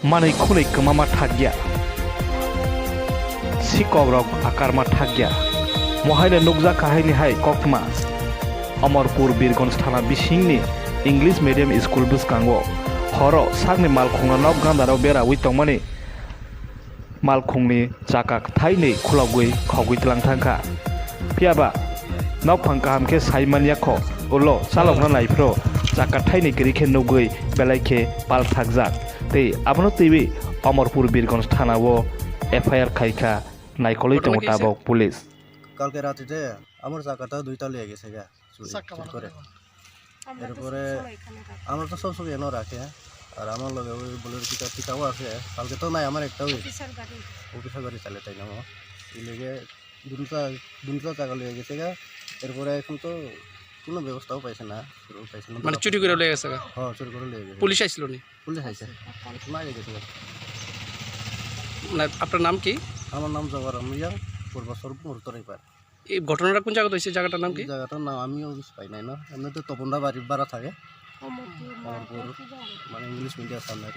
manui khunui kwmama thakya Sikokrok akarma thakya mohaile nukjak kahaini hai koktma Amarpur Bisingo English medium school bwskango horo sakni Malkhung nok gandaro bera ui tongmani Malkhungni chaka thainwi khulogui khogui tlang thangkha piaba nok phang kaham khe saimania kho ulo chalokna naifro chaka thainwi giri khe nugui belai khe pal thakjak tei abono teibi Amarpur থানাও FIR খাইখা নাইকলই tongo tabok police কালকে রাতে আমার চাকাটা দুইটা লেগে গেছে গা চুরি করে এরপরে আমরা তো সব সময় এনে রাখে আর আমার লগে ওই বলের টিকাও আছে কালকে তো নাই আমার একটা অফিসার গাড়ি চালে তাই না এই লেগে দুটা চাকা লেগে গেছে গা এরপরে এখন তো কোনো ব্যবস্থাও পাইছে না মানে চুরি করে লেগে গেছে গা হ্যাঁ চুরি করে লেগে গেছে পুলিশ আইছিল নি পুলিশ আইছে মারি গেছে না আপনার নাম কি আমার নাম জওয়ার মিয়া পূর্বসর মুহূর্তই পার এই ঘটনাটা কোন জায়গাতে হইছে জায়গাটার নাম কি জায়গাটার নাম আমিও পাই নাই না এমনিতে তপনদা বাড়ির ভাড়া থাকে আমার মানে ইংলিশ মিডিয়াম সামনে